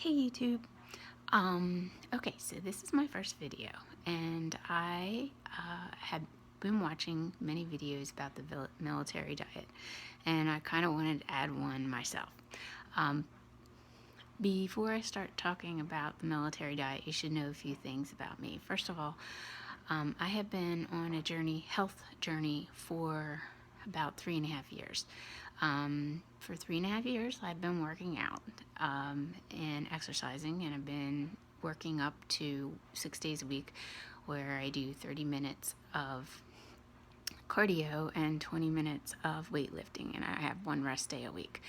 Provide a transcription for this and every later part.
Hey YouTube. Okay, so this is my first video, and I have been watching many videos about the military diet, and I kind of wanted to add one myself. Um, Before I start talking about the military diet, you should know a few things about me. First of all, I have been on a health journey for about 3.5 years. For 3.5 years, I've been working out and exercising, and I've been working up to 6 days a week where I do 30 minutes of cardio and 20 minutes of weightlifting, and I have one rest day a week.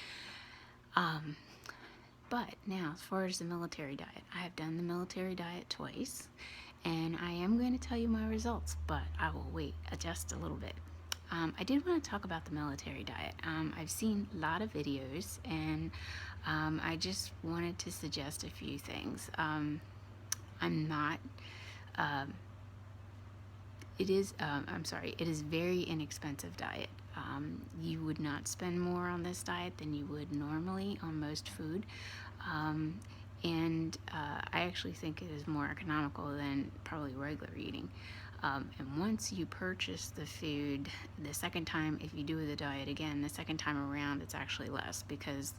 But now, as far as the military diet, I have done the military diet twice, and I am going to tell you my results, but I will adjust a little bit. I did want to talk about the military diet. I've seen a lot of videos, and I just wanted to suggest a few things. I'm not, it is very inexpensive diet. You would not spend more on this diet than you would normally on most food. And I actually think it is more economical than probably regular eating. And once you purchase the food, the second time, if you do the diet again, the second time around, it's actually less because,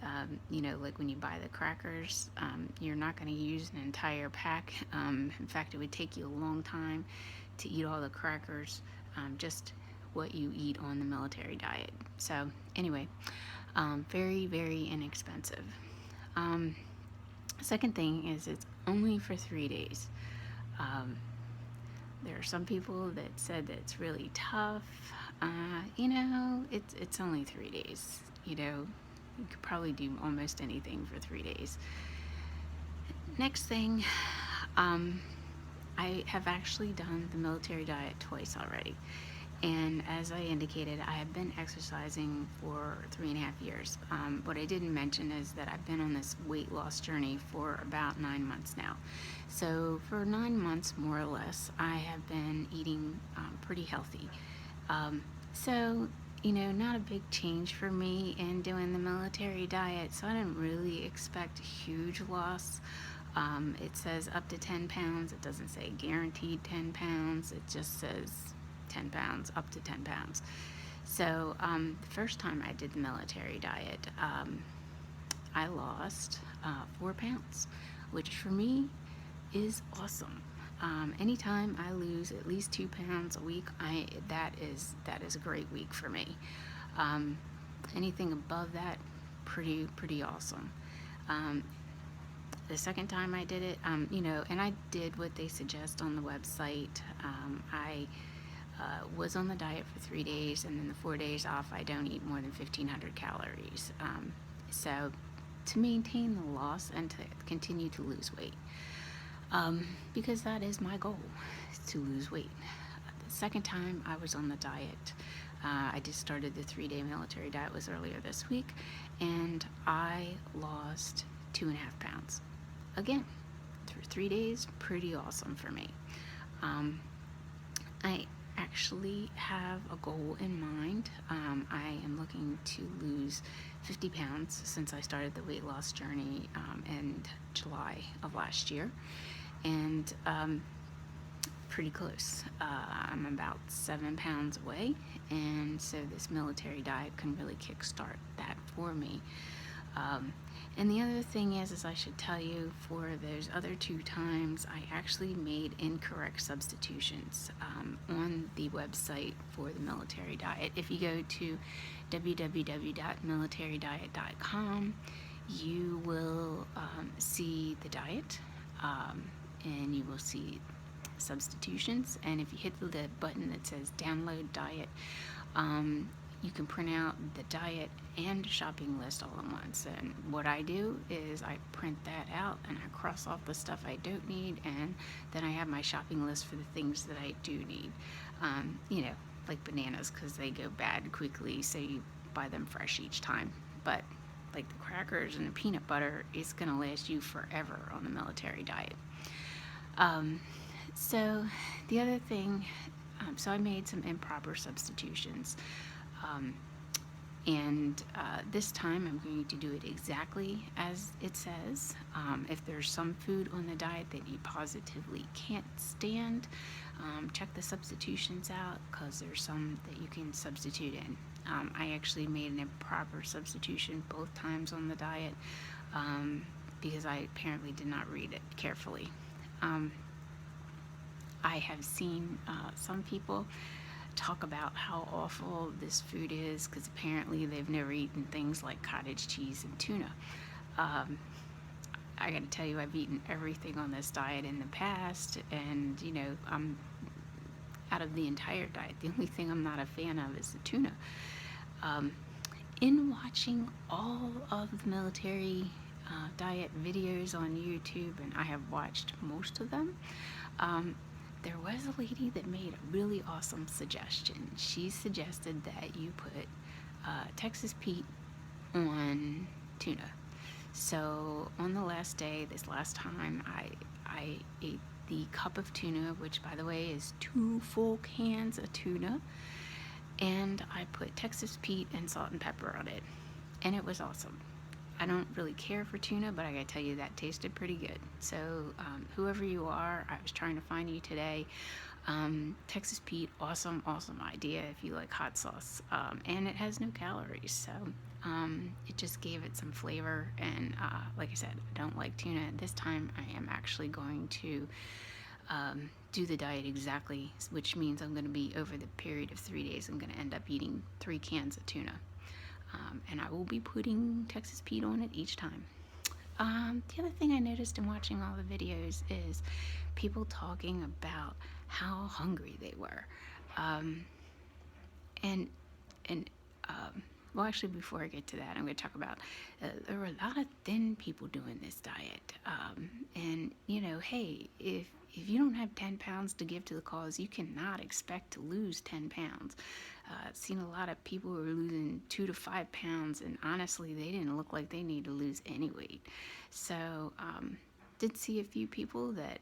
like when you buy the crackers, you're not going to use an entire pack. In fact, it would take you a long time to eat all the crackers, just what you eat on the military diet. So anyway, very, very inexpensive. Second thing is it's only for 3 days. There are some people that said that it's really tough. It's only 3 days. You could probably do almost anything for 3 days. Next thing, I have actually done the military diet twice already. And as I indicated, I have been exercising for 3.5 years. What I didn't mention is that I've been on this weight loss journey for about 9 months now. So for 9 months, more or less, I have been eating pretty healthy. So, not a big change for me in doing the military diet, so I didn't really expect a huge loss. It says up to 10 pounds. It doesn't say guaranteed 10 pounds. It just says 10 pounds, up to 10 pounds. So the first time I did the military diet, I lost 4 pounds, which for me is awesome. Anytime I lose at least 2 pounds a week, that is a great week for me. Anything above that, pretty awesome. The second time I did it, and I did what they suggest on the website. I was on the diet for 3 days, and then the 4 days off, I don't eat more than 1,500 calories. So to maintain the loss and to continue to lose weight, because that is my goal, to lose weight. The second time I was on the diet, I just started the 3-day military diet, was earlier this week, and I lost 2.5 pounds. Again, through 3 days, pretty awesome for me. I actually have a goal in mind. I am looking to lose 50 pounds since I started the weight loss journey in July of last year, and pretty close. I'm about 7 pounds away, and so this military diet can really kickstart that for me. And the other thing is I should tell you, for those other 2 times, I actually made incorrect substitutions on the website for the military diet. If you go to www.militarydiet.com, you will see the diet, and you will see substitutions. And if you hit the button that says download diet, you can print out the diet and shopping list all at once. And what I do is I print that out and I cross off the stuff I don't need, and then I have my shopping list for the things that I do need. Like bananas, because they go bad quickly, so you buy them fresh each time. But like the crackers and the peanut butter is going to last you forever on the military diet. So the other thing, so I made some improper substitutions. And this time I'm going to do it exactly as it says. If there's some food on the diet that you positively can't stand, check the substitutions out, because there's some that you can substitute in. I actually made an improper substitution both times on the diet, because I apparently did not read it carefully. I have seen some people talk about how awful this food is because apparently they've never eaten things like cottage cheese and tuna. I gotta tell you, I've eaten everything on this diet in the past, and I'm out of the entire diet. The only thing I'm not a fan of is the tuna. In watching all of the military diet videos on YouTube, and I have watched most of them, there was a lady that made a really awesome suggestion. She suggested that you put Texas Pete on tuna. So on the last day, this last time, I ate the cup of tuna, which by the way is 2 full cans of tuna, and I put Texas Pete and salt and pepper on it, and it was awesome. I don't really care for tuna, but I gotta tell you, that tasted pretty good. So whoever you are, I was trying to find you today. Texas Pete, awesome idea if you like hot sauce, and it has no calories, so it just gave it some flavor. And like I said, I don't like tuna. This time I am actually going to do the diet exactly, which means I'm going to be, over the period of 3 days, I'm going to end up eating 3 cans of tuna. And I will be putting Texas Pete on it each time. The other thing I noticed in watching all the videos is people talking about how hungry they were. Well, actually, before I get to that, I'm going to talk about there were a lot of thin people doing this diet. And, hey, if you don't have 10 pounds to give to the cause, you cannot expect to lose 10 pounds. I've seen a lot of people who are losing 2 to 5 pounds, and honestly, they didn't look like they need to lose any weight. So, did see a few people that,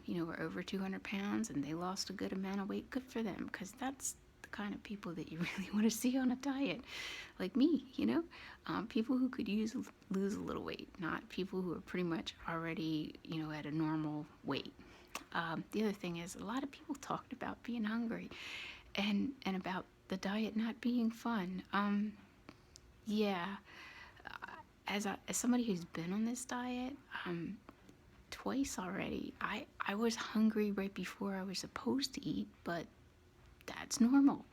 were over 200 pounds and they lost a good amount of weight. Good for them, because that's the kind of people that you really want to see on a diet, like me, people who could lose a little weight, not people who are pretty much already, at a normal weight. The other thing is, a lot of people talked about being hungry and about the diet not being fun. Yeah, as somebody who's been on this diet twice already, I was hungry right before I was supposed to eat, but that's normal.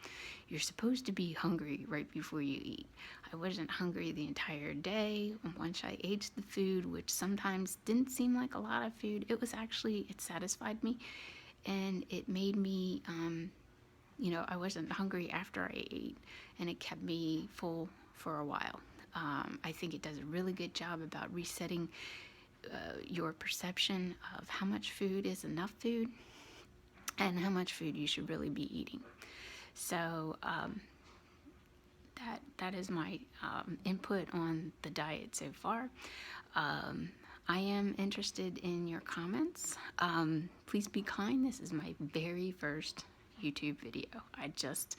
You're supposed to be hungry right before you eat. I wasn't hungry the entire day. Once I ate the food, which sometimes didn't seem like a lot of food, it satisfied me, and it made me, I wasn't hungry after I ate, and it kept me full for a while. I think it does a really good job about resetting your perception of how much food is enough food and how much food you should really be eating. So that is my input on the diet so far. I am interested in your comments. Please be kind. This is my very first YouTube video. I just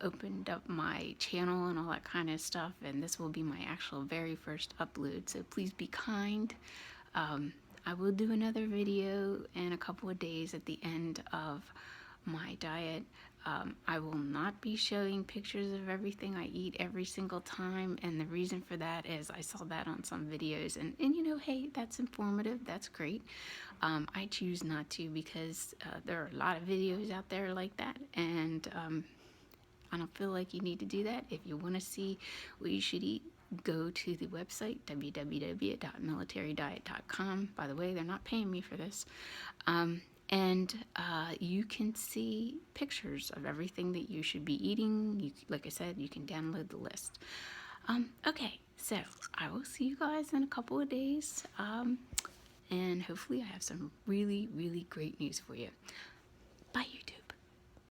opened up my channel and all that kind of stuff, and this will be my actual very first upload, so please be kind. I will do another video in a couple of days at the end of my diet. I will not be showing pictures of everything I eat every single time, and the reason for that is I saw that on some videos, and hey, that's informative, that's great. I choose not to, because there are a lot of videos out there like that, and I don't feel like you need to do that. If you want to see what you should eat, go to the website, www.militarydiet.com. By the way, they're not paying me for this. And you can see pictures of everything that you should be eating. Like I said, you can download the list. Okay, so I will see you guys in a couple of days. And hopefully I have some really, really great news for you. Bye.